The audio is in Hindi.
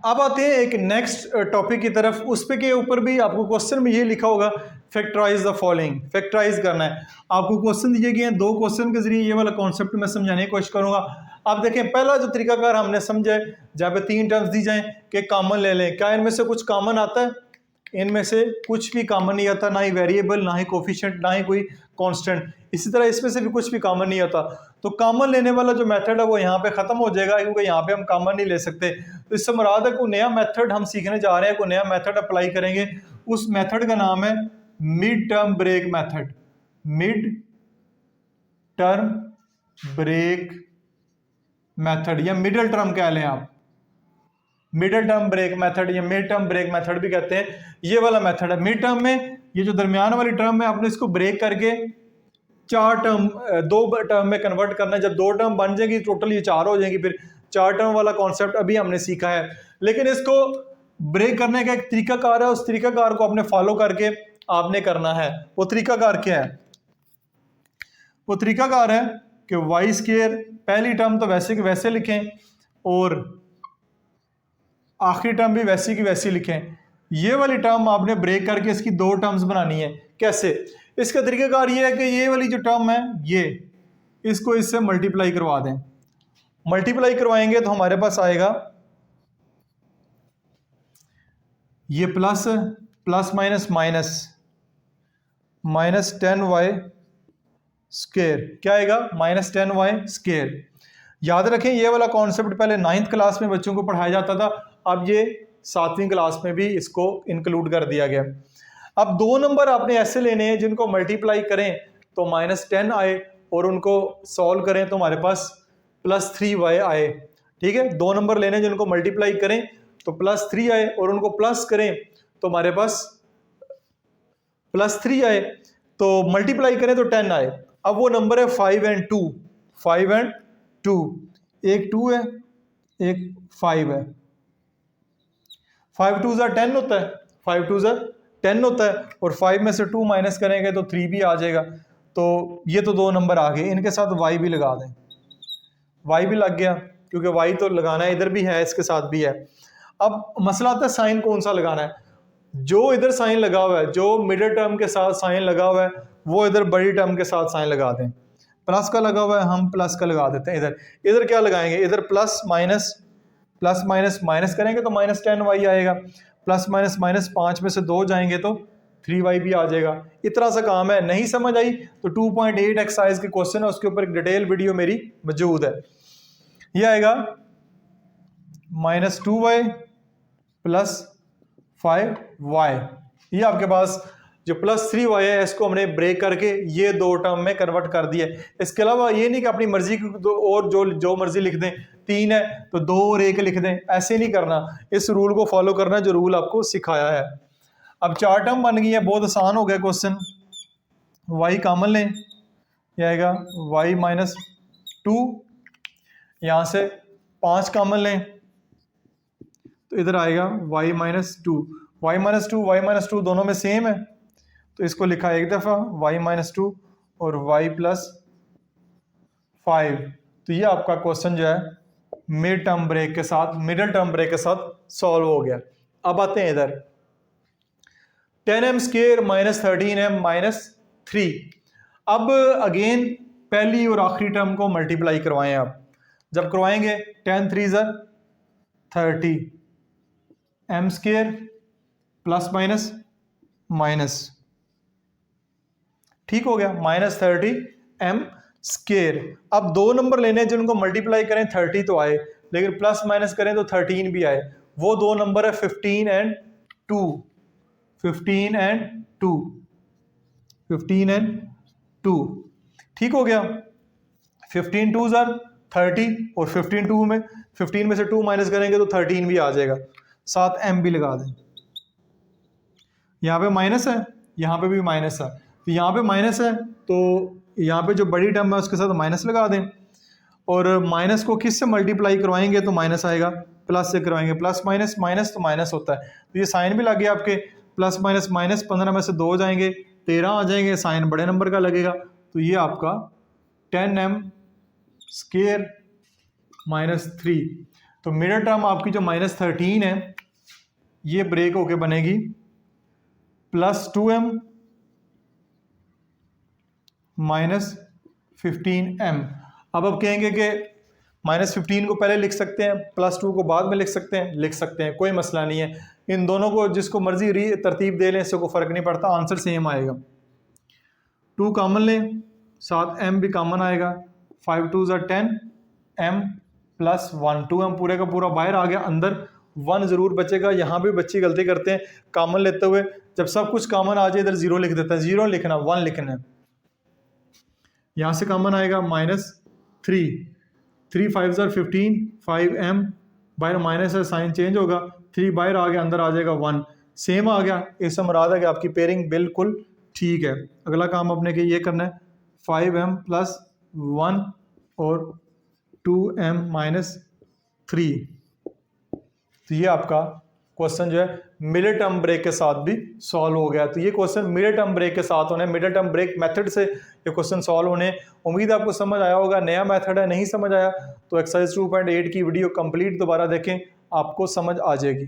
अब आते हैं एक नेक्स्ट टॉपिक की तरफ। उस पे के ऊपर भी आपको क्वेश्चन में ये लिखा होगा फैक्टराइज द फॉलोइंग, फैक्टराइज करना है। आपको क्वेश्चन दिए गए हैं, 2 क्वेश्चन के जरिए ये वाला कॉन्सेप्ट मैं समझाने की कोशिश करूंगा। आप देखें, पहला जो तरीकाकार हमने समझा है, जहाँ पे 3 टर्म्स दी जाएं कि कॉमन ले लें। क्या इनमें से कुछ कॉमन आता है? इनमें से कुछ भी कॉमन नहीं आता, ना ही वेरिएबल, ना ही कोफिशिएंट, ना ही कोई कांस्टेंट। इसी तरह इसमें से भी कुछ भी कॉमन नहीं आता। तो कॉमन लेने वाला जो मेथड है वो यहाँ पे खत्म हो जाएगा, क्योंकि यहाँ पे हम कॉमन नहीं ले सकते। तो इससे मुराद है कोई नया मेथड हम सीखने जा रहे हैं, कोई नया मेथड अप्लाई करेंगे। उस मेथड का नाम है mid term break method. Mid term break method या मिडल टर्म कह लें आप, मिडल टर्म ब्रेक मेथड या मिड टर्म ब्रेक मेथड भी कहते हैं। ये वाला मेथड है मिड टर्म में। ये जो दरमियान वाली टर्म है, आपने इसको ब्रेक करके 2 टर्म में कन्वर्ट करना है। जब 2 टर्म बन जाएगी टोटल ये 4 हो जाएंगी। फिर 4 टर्म वाला कॉन्सेप्ट अभी हमने सीखा है, लेकिन इसको ब्रेक करने का एक तरीकाकार है। उस तरीकाकार को आपने फॉलो करके आपने करना है। वो तरीकाकार क्या है? वो तरीकाकार है कि वाई स्क्वायर पहली टर्म तो वैसे की वैसे लिखें और आखिरी टर्म भी वैसी की वैसी लिखें। ये वाली टर्म आपने ब्रेक करके इसकी 2 टर्म्स बनानी है। कैसे? इसका तरीकाकार ये है कि ये वाली जो टर्म है ये, इसको इससे मल्टीप्लाई करवा दें। मल्टीप्लाई करवाएंगे तो हमारे पास आएगा ये plus plus minus minus minus 10y square. क्या आएगा? Minus 10y square. याद रखें ये वाला कॉन्सेप्ट पहले 9th क्लास में बच्चों को पढ़ाया जाता था, अब ये 7वीं क्लास में भी इसको इंक्लूड कर दिया गया। अब 2 नंबर आपने ऐसे लेने हैं जिनको मल्टीप्लाई करें तो -10 आए और उनको सॉल्व करें तो हमारे पास +3y आए। ठीक है, 2 नंबर लेने जिनको मल्टीप्लाई करें तो +3 आए और उनको प्लस करें तो हमारे पास +3 आए, तो मल्टीप्लाई करें तो 10 आए। अब वो नंबर है 5 और 2, 5 और 2, एक 2 है एक 5 है। 5 2 10 होता है, 5 2 10 होता है और 5 में से 2 माइनस करेंगे तो 3 भी आ जाएगा। तो ये तो 2 नंबर आ गए, इनके साथ y भी लगा दें। y भी लग गया, क्योंकि y तो लगाना है, इधर भी है इसके साथ भी है। अब मसला आता है साइन कौन सा लगाना है। जो इधर साइन लगा हुआ है, जो मिडिल टर्म के साथ साइन लगा हुआ है, वो इधर बड़ी टर्म के साथ साइन लगा दें। प्लस का लगा हुआ है, हम प्लस का लगा देते हैं। इधर क्या लगाएंगे? इधर प्लस माइनस माइनस करेंगे तो -10y आएगा। प्लस माइनस माइनस 5 में से 2 जाएंगे तो 3y भी आ जाएगा। इतना सा काम है। नहीं समझ आई तो 2.8 एक्सरसाइज के क्वेश्चन है, उसके ऊपर एक डिटेल वीडियो मेरी मौजूद है। ये आएगा -2y प्लस 5y। ये आपके पास जो +3y है, इसको हमने ब्रेक करके ये 2 टर्म में कन्वर्ट कर दिया। इसके अलावा ये नहीं कि अपनी मर्जी की और जो मर्जी लिख दें। 3 है तो 2 और 1 लिख दें, ऐसे नहीं करना। इस रूल को फॉलो करना जो रूल आपको सिखाया है। अब 4 टर्म बन गई है, बहुत आसान हो गया क्वेश्चन। y कॉमन लें, ये आएगा y -2। यहाँ से 5 कॉमन लें तो इधर आएगा y -2। y -2 दोनों में सेम है, तो इसको लिखा एक दफ़ा y -2 और y + 5। तो ये आपका क्वेश्चन जो है मिड टर्म ब्रेक के साथ, मिडिल टर्म ब्रेक के साथ सॉल्व हो गया। अब आते हैं इधर 10m स्क्वायर -13m -3। अब अगेन पहली और आखिरी टर्म को मल्टीप्लाई करवाएं आप। जब करवाएंगे 10 3 30 m square plus minus minus, ठीक हो गया, -30 m स्क्वायर। अब 2 नंबर लेने हैं जिनको मल्टीप्लाई करें 30 तो आए, लेकिन प्लस माइनस करें तो 13 भी आए। वो 2 नंबर है 15 और 2, 15 और 2, 15 और 2। ठीक हो गया। 15 2 30 और 15 में से 2 माइनस करेंगे तो 13 भी आ जाएगा। साथ m भी लगा दें। यहाँ पे माइनस है, यहाँ पे भी माइनस है, तो यहाँ पे माइनस है तो यहाँ पे जो बड़ी टर्म है उसके साथ माइनस लगा दें। और माइनस को किस से मल्टीप्लाई करवाएंगे तो माइनस आएगा, प्लस से करवाएंगे प्लस माइनस माइनस तो माइनस होता है। तो ये साइन भी लग गया आपके, प्लस माइनस माइनस, 15 में से 2 जाएंगे 13 आ जाएंगे, साइन बड़े नंबर का लगेगा। तो ये आपका 10m स्क्वायर -3। तो मिडिल टर्म आपकी जो -13 है ये ब्रेक होके बनेगी +2m -15m। अब कहेंगे कि -15 को पहले लिख सकते हैं, +2 को बाद में लिख सकते हैं, कोई मसला नहीं है। इन दोनों को जिसको मर्जी तरतीब दे लें, इससे कोई फ़र्क नहीं पड़ता, आंसर सेम आएगा। 2 कॉमन लें, साथ m भी कॉमन आएगा, 5 2 ज़ा 10, m +1, 2m पूरे का पूरा बाहर आ गया, अंदर 1 ज़रूर बचेगा। यहाँ भी बच्चे गलती करते हैं कॉमन लेते हुए, जब सब कुछ कॉमन आ जाए इधर 0 लिख देता है, 0 लिखना 1 लिखना है। यहाँ से कॉमन आएगा -3, 3 5 ज़ा 15, 5m बाहर माइनस है, साइन चेंज होगा, 3 बाहर आ गया, अंदर आ जाएगा 1, सेम आ गया। इससे मुराद है कि आपकी पेयरिंग बिल्कुल ठीक है। अगला काम आपने कि ये करना है 5m +1 और 2m -3। तो ये आपका क्वेश्चन जो है मिडिल टर्म ब्रेक के साथ भी सॉल्व हो गया। तो ये क्वेश्चन मिडिल टर्म ब्रेक के साथ होने, मिडिल टर्म ब्रेक मेथड से ये क्वेश्चन सॉल्व होने। उम्मीद आपको समझ आया होगा। नया मेथड है, नहीं समझ आया तो एक्सरसाइज 2.8 की वीडियो कंप्लीट दोबारा देखें, आपको समझ आ जाएगी।